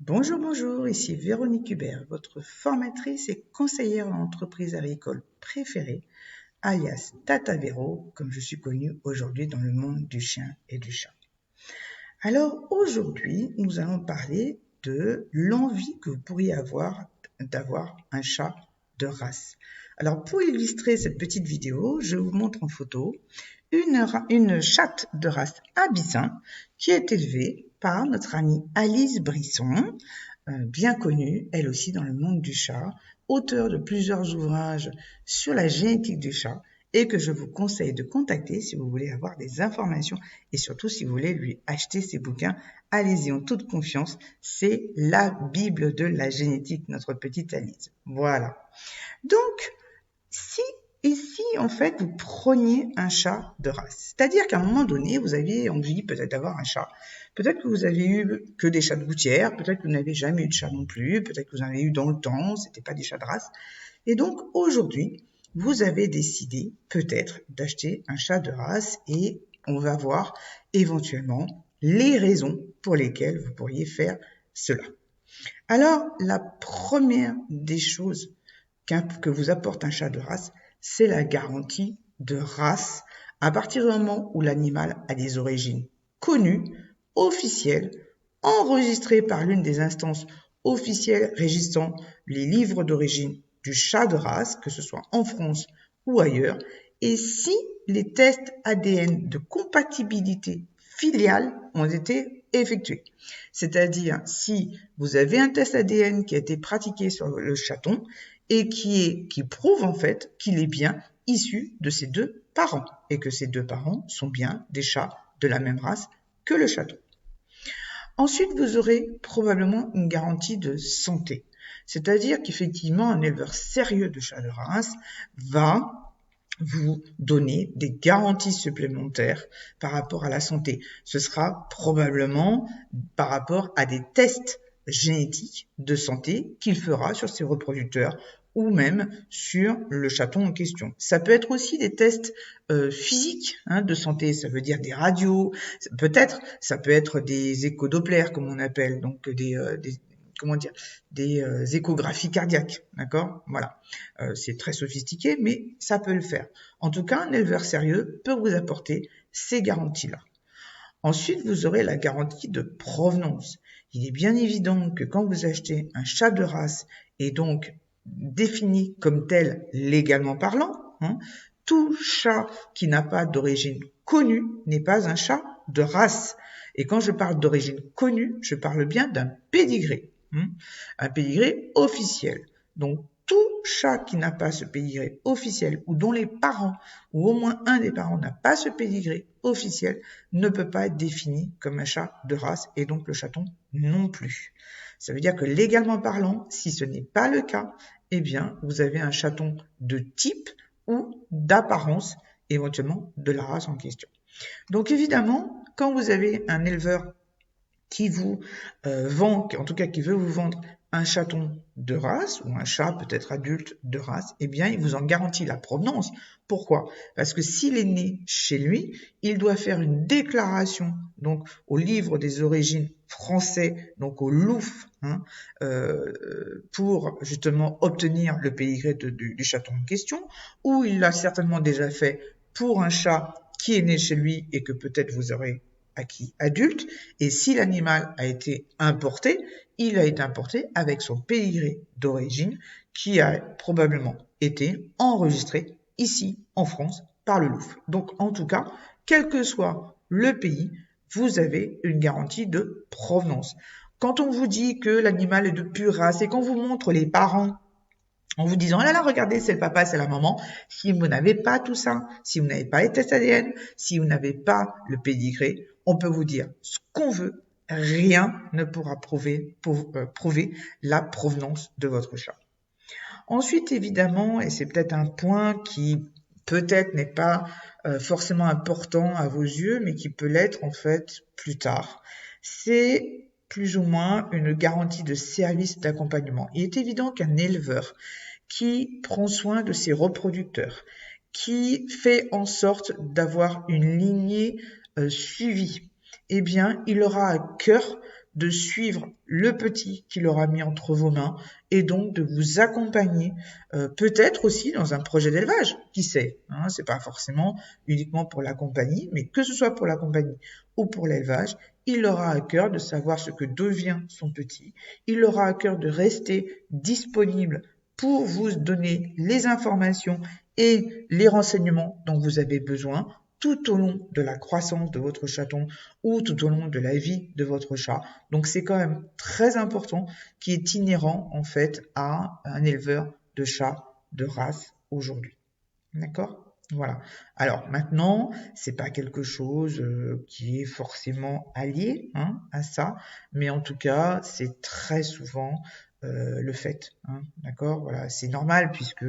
Bonjour, bonjour, ici Véronique Hubert, votre formatrice et conseillère en entreprise agricole préférée, alias Tata Véro, comme je suis connue aujourd'hui dans le monde du chien et du chat. Alors aujourd'hui, nous allons parler de l'envie que vous pourriez avoir d'avoir un chat de race. Alors pour illustrer cette petite vidéo, je vous montre en photo une chatte de race abyssin qui est élevée par notre amie Alice Brisson, bien connue, elle aussi dans le monde du chat, auteure de plusieurs ouvrages sur la génétique du chat et que je vous conseille de contacter si vous voulez avoir des informations et surtout si vous voulez lui acheter ses bouquins. Allez-y en toute confiance, c'est la Bible de la génétique, notre petite Alice. Voilà. Donc, si en fait, vous preniez un chat de race, c'est-à-dire qu'à un moment donné, vous aviez envie peut-être d'avoir un chat, peut-être que vous avez eu que des chats de gouttière, peut-être que vous n'avez jamais eu de chat non plus, peut-être que vous en avez eu dans le temps, c'était pas des chats de race, et donc aujourd'hui, vous avez décidé peut-être d'acheter un chat de race et on va voir éventuellement les raisons pour lesquelles vous pourriez faire cela. Alors, la première des choses que vous apporte un chat de race, c'est la garantie de race à partir du moment où l'animal a des origines connues, officielles, enregistrées par l'une des instances officielles régissant les livres d'origine du chat de race, que ce soit en France ou ailleurs, et si les tests ADN de compatibilité filiale ont été effectués. C'est-à-dire, si vous avez un test ADN qui a été pratiqué sur le chaton et qui prouve en fait qu'il est bien issu de ses deux parents et que ces deux parents sont bien des chats de la même race que le chaton. Ensuite, vous aurez probablement une garantie de santé. C'est-à-dire qu'effectivement, un éleveur sérieux de chats de race va vous donner des garanties supplémentaires par rapport à la santé. Ce sera probablement par rapport à des tests génétiques de santé qu'il fera sur ses reproducteurs ou même sur le chaton en question. Ça peut être aussi des tests physiques de santé, ça veut dire des radios, peut-être ça peut être des échodoppler comme on appelle, donc des échographies cardiaques, d'accord? Voilà, c'est très sophistiqué, mais ça peut le faire. En tout cas, un éleveur sérieux peut vous apporter ces garanties-là. Ensuite, vous aurez la garantie de provenance. Il est bien évident que quand vous achetez un chat de race et donc défini comme tel légalement parlant, tout chat qui n'a pas d'origine connue n'est pas un chat de race. Et quand je parle d'origine connue, je parle bien d'un pédigré, un pédigré officiel. Donc, tout chat qui n'a pas ce pédigré officiel ou dont les parents ou au moins un des parents n'a pas ce pédigré officiel ne peut pas être défini comme un chat de race et donc le chaton non plus. Ça veut dire que légalement parlant, si ce n'est pas le cas, eh bien, vous avez un chaton de type ou d'apparence, éventuellement de la race en question. Donc évidemment, quand vous avez un éleveur qui vous vend, en tout cas qui veut vous vendre un chaton de race ou un chat peut-être adulte de race, eh bien, il vous en garantit la provenance. Pourquoi? Parce que s'il est né chez lui, il doit faire une déclaration donc au livre des origines français, donc au LOUF, pour justement obtenir le pédigré du chaton en question, ou il l'a certainement déjà fait pour un chat qui est né chez lui et que peut-être vous aurez acquis adulte, et si l'animal a été importé, il a été importé avec son pédigré d'origine qui a probablement été enregistré ici en France par le LOUF. Donc en tout cas, quel que soit le pays, vous avez une garantie de provenance. Quand on vous dit que l'animal est de pure race et qu'on vous montre les parents en vous disant, là, regardez, c'est le papa, c'est la maman. Si vous n'avez pas tout ça, si vous n'avez pas les tests ADN, si vous n'avez pas le pédigré, on peut vous dire ce qu'on veut, rien ne pourra prouver la provenance de votre chat. Ensuite, évidemment, et c'est peut-être un point qui peut-être n'est pas forcément important à vos yeux, mais qui peut l'être en fait plus tard, c'est plus ou moins une garantie de service d'accompagnement. Il est évident qu'un éleveur qui prend soin de ses reproducteurs, qui fait en sorte d'avoir une lignée suivie, eh bien, il aura à cœur de suivre le petit qu'il aura mis entre vos mains et donc de vous accompagner peut-être aussi dans un projet d'élevage, qui sait, hein, c'est pas forcément uniquement pour la compagnie, mais que ce soit pour la compagnie ou pour l'élevage, il aura à cœur de savoir ce que devient son petit, il aura à cœur de rester disponible pour vous donner les informations et les renseignements dont vous avez besoin tout au long de la croissance de votre chaton ou tout au long de la vie de votre chat. Donc c'est quand même très important, qui est inhérent en fait à un éleveur de chats de race aujourd'hui. D'accord ? Voilà. Alors maintenant, c'est pas quelque chose qui est forcément allié à ça, mais en tout cas, c'est très souvent le fait. D'accord ? Voilà, c'est normal puisque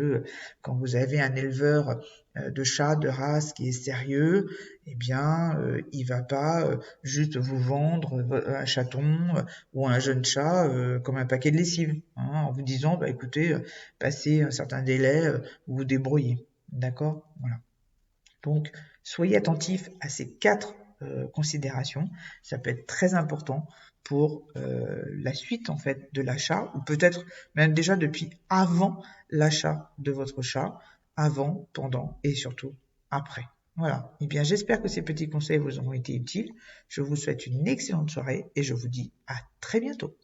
quand vous avez un éleveur de chats de race qui est sérieux, eh bien, il va pas juste vous vendre un chaton ou un jeune chat comme un paquet de lessive, en vous disant, bah écoutez, passez un certain délai, vous vous débrouillez. D'accord ? Voilà. Donc, soyez attentifs à ces 4 considérations. Ça peut être très important pour la suite en fait de l'achat, ou peut-être même déjà depuis avant l'achat de votre chat, avant, pendant et surtout après. Voilà. Eh bien, j'espère que ces petits conseils vous auront été utiles. Je vous souhaite une excellente soirée et je vous dis à très bientôt.